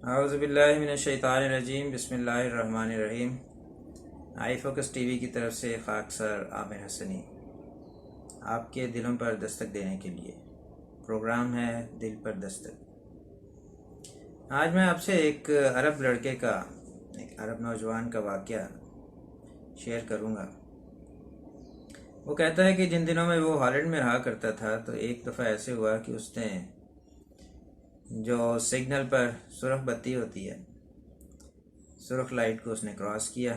اعوذ باللہ من الشیطان الرجیم، بسم اللہ الرحمن الرحیم۔ آئی فوکس ٹی وی کی طرف سے خاکسار عامر حسنی آپ کے دلوں پر دستک دینے کے لیے پروگرام ہے دل پر دستک۔ آج میں آپ سے ایک عرب لڑکے کا، ایک عرب نوجوان کا واقعہ شیئر کروں گا۔ وہ کہتا ہے کہ جن دنوں میں وہ ہالینڈ میں رہا کرتا تھا تو ایک دفعہ ایسے ہوا کہ اس نے جو سگنل پر سرخ بتی ہوتی ہے، سرخ لائٹ کو اس نے کراس کیا۔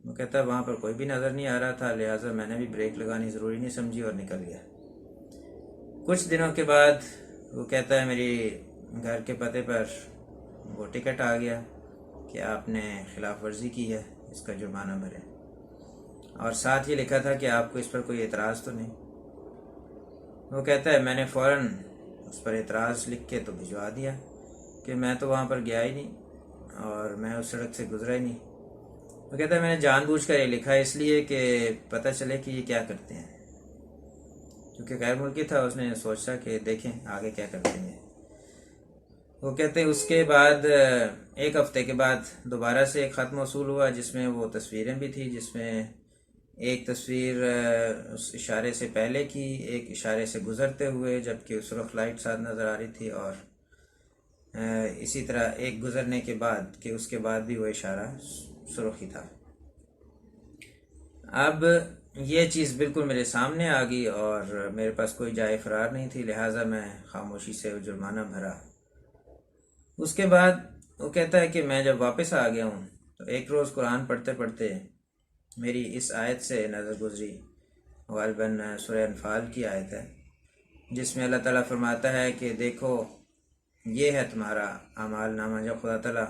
وہ کہتا ہے وہاں پر کوئی بھی نظر نہیں آ رہا تھا، لہٰذا میں نے بھی بریک لگانی ضروری نہیں سمجھی اور نکل گیا۔ کچھ دنوں کے بعد وہ کہتا ہے میری گھر کے پتے پر وہ ٹکٹ آ گیا کہ آپ نے خلاف ورزی کی ہے، اس کا جرمانہ بھرے، اور ساتھ یہ لکھا تھا کہ آپ کو اس پر کوئی اعتراض تو نہیں۔ وہ کہتا ہے میں نے فوراً اس پر اعتراض لکھ کے تو بھجوا دیا کہ میں تو وہاں پر گیا ہی نہیں اور میں اس سڑک سے گزرا ہی نہیں۔ وہ کہتا ہے میں نے جان بوجھ کر یہ لکھا اس لیے کہ پتہ چلے کہ یہ کیا کرتے ہیں، کیونکہ غیر ملکی تھا، اس نے سوچا کہ دیکھیں آگے کیا کرتے ہیں۔ وہ کہتے ہیں اس کے بعد ایک ہفتے کے بعد دوبارہ سے ایک خط موصول ہوا جس میں وہ تصویریں بھی تھیں، جس میں ایک تصویر اس اشارے سے پہلے کی، ایک اشارے سے گزرتے ہوئے، جبکہ سرخ لائٹ ساتھ نظر آ رہی تھی، اور اسی طرح ایک گزرنے کے بعد کہ اس کے بعد بھی وہ اشارہ سرخ ہی تھا۔ اب یہ چیز بالکل میرے سامنے آ گئی اور میرے پاس کوئی جائے فرار نہیں تھی، لہٰذا میں خاموشی سے وہ جرمانہ بھرا۔ اس کے بعد وہ کہتا ہے کہ میں جب واپس آ گیا ہوں تو ایک روز قرآن پڑھتے پڑھتے میری اس آیت سے نظر گزری، غالباً سورہ انفال کی آیت ہے، جس میں اللہ تعالیٰ فرماتا ہے کہ دیکھو یہ ہے تمہارا اعمال نامہ۔ جب خدا تعالیٰ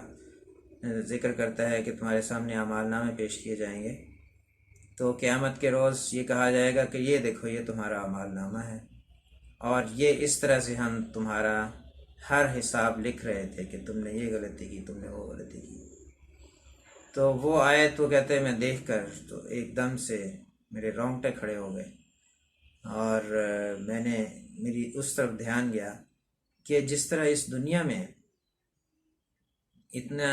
ذکر کرتا ہے کہ تمہارے سامنے اعمال نامے پیش کیے جائیں گے تو قیامت کے روز یہ کہا جائے گا کہ یہ دیکھو یہ تمہارا اعمال نامہ ہے، اور یہ اس طرح سے ہم تمہارا ہر حساب لکھ رہے تھے کہ تم نے یہ غلطی کی، تم نے وہ غلطی کی۔ تو وہ آیت وہ کہتے ہیں میں دیکھ کر تو ایک دم سے میرے رونگٹے کھڑے ہو گئے، اور میں نے میری اس طرف دھیان گیا کہ جس طرح اس دنیا میں اتنا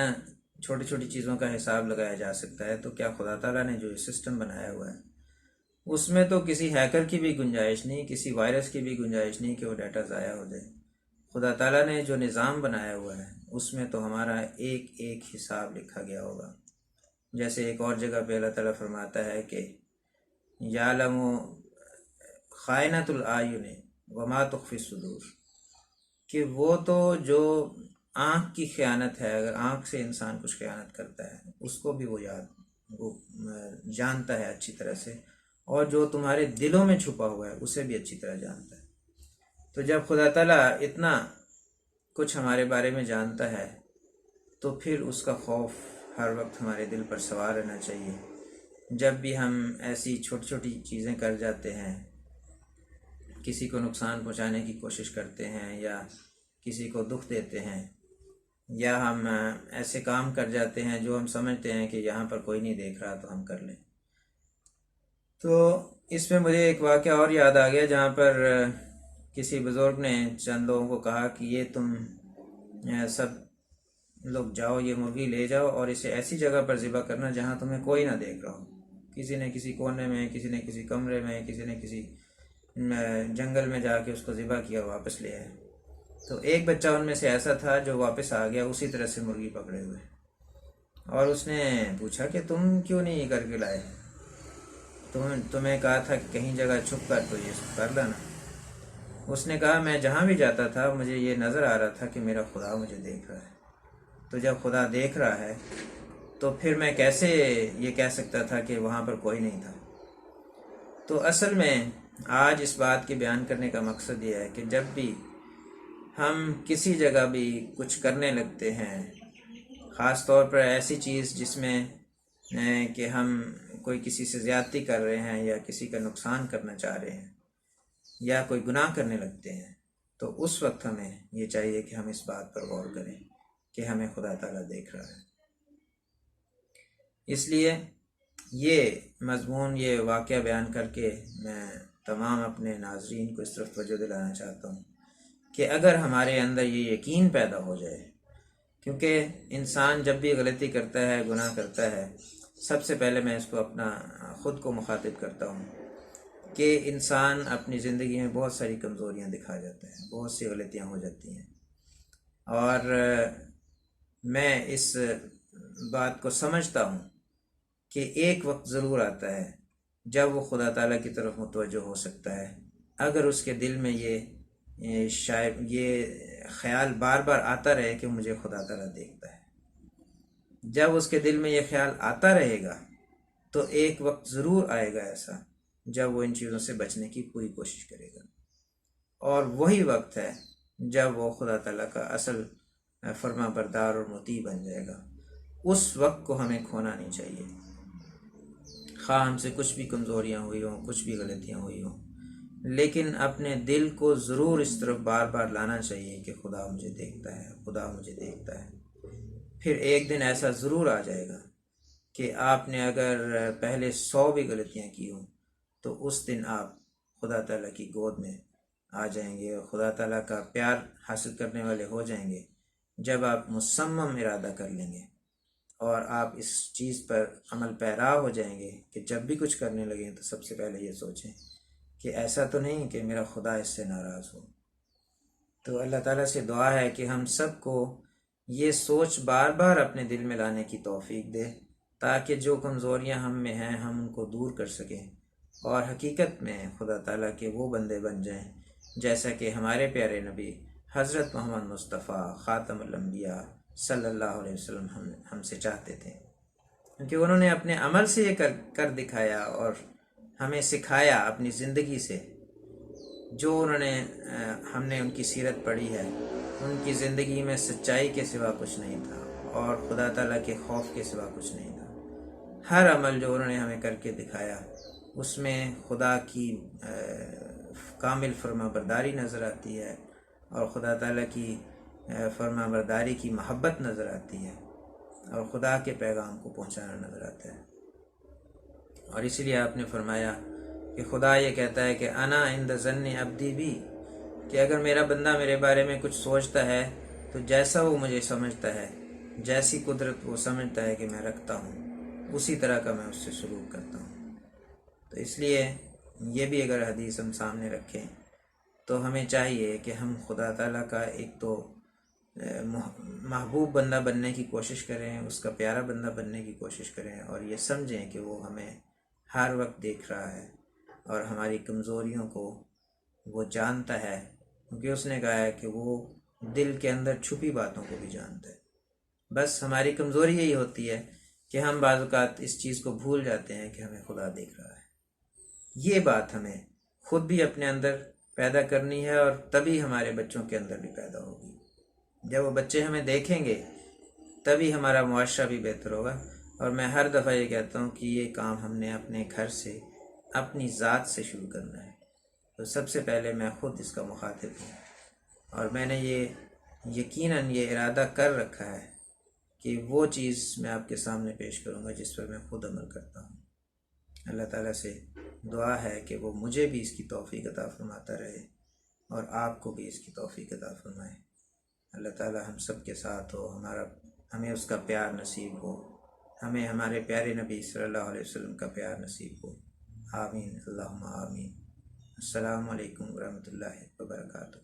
چھوٹی چھوٹی چیزوں کا حساب لگایا جا سکتا ہے، تو کیا خدا تعالیٰ نے جو یہ سسٹم بنایا ہوا ہے اس میں تو کسی ہیکر کی بھی گنجائش نہیں، کسی وائرس کی بھی گنجائش نہیں کہ وہ ڈیٹا ضائع ہو جائے۔ خدا تعالیٰ نے جو نظام بنایا ہوا ہے اس میں تو ہمارا ایک ایک حساب لکھا گیا ہوگا۔ جیسے ایک اور جگہ پہ اللہ تعالیٰ فرماتا ہے کہ یعلم خائنۃ الاعین وما تخفی الصدور، کہ وہ تو جو آنکھ کی خیانت ہے، اگر آنکھ سے انسان کچھ خیانت کرتا ہے اس کو بھی وہ جانتا ہے اچھی طرح سے، اور جو تمہارے دلوں میں چھپا ہوا ہے اسے بھی اچھی طرح جانتا ہے۔ تو جب خدا تعالیٰ اتنا کچھ ہمارے بارے میں جانتا ہے تو پھر اس کا خوف ہر وقت ہمارے دل پر سوار رہنا چاہیے۔ جب بھی ہم ایسی چھوٹی چھوٹی چیزیں کر جاتے ہیں، کسی کو نقصان پہنچانے کی کوشش کرتے ہیں یا کسی کو دکھ دیتے ہیں، یا ہم ایسے کام کر جاتے ہیں جو ہم سمجھتے ہیں کہ یہاں پر کوئی نہیں دیکھ رہا تو ہم کر لیں، تو اس میں مجھے ایک واقعہ اور یاد آ گیا جہاں پر کسی بزرگ نے چند لوگوں کو کہا کہ یہ تم سب لوگ جاؤ، یہ مرغی لے جاؤ اور اسے ایسی جگہ پر ذبح کرنا جہاں تمہیں کوئی نہ دیکھ رہا ہو۔ کسی نے کسی کونے میں، کسی نے کسی کمرے میں، کسی نے کسی جنگل میں جا کے اس کو ذبح کیا اور واپس لے آئے۔ تو ایک بچہ ان میں سے ایسا تھا جو واپس آ گیا اسی طرح سے مرغی پکڑے ہوئے، اور اس نے پوچھا کہ تم کیوں نہیں یہ کر کے لائے؟ تمہیں کہا تھا کہ کہیں جگہ چھپ کر تو یہ سب کر لانا۔ اس نے کہا میں جہاں بھی جاتا تھا مجھے یہ نظر آ رہا تھا کہ میرا خدا مجھے دیکھ رہا ہے، تو جب خدا دیکھ رہا ہے تو پھر میں کیسے یہ کہہ سکتا تھا کہ وہاں پر کوئی نہیں تھا۔ تو اصل میں آج اس بات کے بیان کرنے کا مقصد یہ ہے کہ جب بھی ہم کسی جگہ بھی کچھ کرنے لگتے ہیں، خاص طور پر ایسی چیز جس میں کہ ہم کوئی کسی سے زیادتی کر رہے ہیں یا کسی کا نقصان کرنا چاہ رہے ہیں یا کوئی گناہ کرنے لگتے ہیں، تو اس وقت ہمیں یہ چاہیے کہ ہم اس بات پر غور کریں کہ ہمیں خدا تعالیٰ دیکھ رہا ہے۔ اس لیے یہ مضمون، یہ واقعہ بیان کر کے میں تمام اپنے ناظرین کو اس طرف توجہ دلانا چاہتا ہوں کہ اگر ہمارے اندر یہ یقین پیدا ہو جائے کیونکہ انسان جب بھی غلطی کرتا ہے، گناہ کرتا ہے، سب سے پہلے میں اس کو اپنا خود کو مخاطب کرتا ہوں کہ انسان اپنی زندگی میں بہت ساری کمزوریاں دکھا جاتا ہے، بہت سی غلطیاں ہو جاتی ہیں، اور میں اس بات کو سمجھتا ہوں کہ ایک وقت ضرور آتا ہے جب وہ خدا تعالیٰ کی طرف متوجہ ہو سکتا ہے، اگر اس کے دل میں یہ شاید یہ خیال بار بار آتا رہے کہ مجھے خدا تعالیٰ دیکھتا ہے۔ جب اس کے دل میں یہ خیال آتا رہے گا تو ایک وقت ضرور آئے گا ایسا جب وہ ان چیزوں سے بچنے کی پوری کوشش کرے گا، اور وہی وقت ہے جب وہ خدا تعالیٰ کا اصل فرما بردار اور مطیع بن جائے گا۔ اس وقت کو ہمیں کھونا نہیں چاہیے، خواہ ہم سے کچھ بھی کمزوریاں ہوئی ہوں، کچھ بھی غلطیاں ہوئی ہوں، لیکن اپنے دل کو ضرور اس طرف بار بار لانا چاہیے کہ خدا مجھے دیکھتا ہے، خدا مجھے دیکھتا ہے۔ پھر ایک دن ایسا ضرور آ جائے گا کہ آپ نے اگر پہلے 100 بھی غلطیاں کی ہوں تو اس دن آپ خدا تعالیٰ کی گود میں آ جائیں گے اور خدا تعالیٰ کا پیار حاصل کرنے والے ہو جائیں گے جب آپ مصمم ارادہ کر لیں گے اور آپ اس چیز پر عمل پیرا ہو جائیں گے کہ جب بھی کچھ کرنے لگیں تو سب سے پہلے یہ سوچیں کہ ایسا تو نہیں کہ میرا خدا اس سے ناراض ہو۔ تو اللہ تعالیٰ سے دعا ہے کہ ہم سب کو یہ سوچ بار بار اپنے دل میں لانے کی توفیق دے، تاکہ جو کمزوریاں ہم میں ہیں ہم ان کو دور کر سکیں اور حقیقت میں خدا تعالیٰ کے وہ بندے بن جائیں جیسا کہ ہمارے پیارے نبی حضرت محمد مصطفیٰ خاتم الانبیاء صلی اللہ علیہ وسلم ہم سے چاہتے تھے، کیونکہ انہوں نے اپنے عمل سے یہ کر دکھایا اور ہمیں سکھایا اپنی زندگی سے۔ جو انہوں نے ہم نے ان کی سیرت پڑھی ہے، ان کی زندگی میں سچائی کے سوا کچھ نہیں تھا اور خدا تعالیٰ کے خوف کے سوا کچھ نہیں تھا۔ ہر عمل جو انہوں نے ہمیں کر کے دکھایا اس میں خدا کی کامل فرما برداری نظر آتی ہے اور خدا تعالیٰ کی فرما برداری کی محبت نظر آتی ہے اور خدا کے پیغام کو پہنچانا نظر آتا ہے۔ اور اسی لیے آپ نے فرمایا کہ خدا یہ کہتا ہے کہ انا عند ظن عبدی بھی، کہ اگر میرا بندہ میرے بارے میں کچھ سوچتا ہے تو جیسا وہ مجھے سمجھتا ہے، جیسی قدرت وہ سمجھتا ہے کہ میں رکھتا ہوں، اسی طرح کا میں اس سے سلوک کرتا ہوں۔ تو اس لیے یہ بھی اگر حدیث ہم سامنے رکھیں تو ہمیں چاہیے کہ ہم خدا تعالیٰ کا ایک تو محبوب بندہ بننے کی کوشش کریں، اس کا پیارا بندہ بننے کی کوشش کریں، اور یہ سمجھیں کہ وہ ہمیں ہر وقت دیکھ رہا ہے اور ہماری کمزوریوں کو وہ جانتا ہے، کیونکہ اس نے کہا ہے کہ وہ دل کے اندر چھپی باتوں کو بھی جانتا ہے۔ بس ہماری کمزوری یہی ہوتی ہے کہ ہم بعض اوقات اس چیز کو بھول جاتے ہیں کہ ہمیں خدا دیکھ رہا ہے۔ یہ بات ہمیں خود بھی اپنے اندر پیدا کرنی ہے اور تبھی ہمارے بچوں کے اندر بھی پیدا ہوگی۔ جب وہ بچے ہمیں دیکھیں گے تبھی ہمارا معاشرہ بھی بہتر ہوگا۔ اور میں ہر دفعہ یہ کہتا ہوں کہ یہ کام ہم نے اپنے گھر سے، اپنی ذات سے شروع کرنا ہے۔ تو سب سے پہلے میں خود اس کا مخاطب ہوں، اور میں نے یہ یقیناً یہ ارادہ کر رکھا ہے کہ وہ چیز میں آپ کے سامنے پیش کروں گا جس پر میں خود عمل کرتا ہوں۔ اللہ تعالیٰ سے دعا ہے کہ وہ مجھے بھی اس کی توفیق عطا فرماتا رہے اور آپ کو بھی اس کی توفیق عطا فرمائے۔ اللہ تعالیٰ ہم سب کے ساتھ ہو، ہمیں اس کا پیار نصیب ہو، ہمیں ہمارے پیارے نبی صلی اللہ علیہ وسلم کا پیار نصیب ہو۔ آمین، اللہم آمین۔ السلام علیکم ورحمۃ اللہ وبرکاتہ۔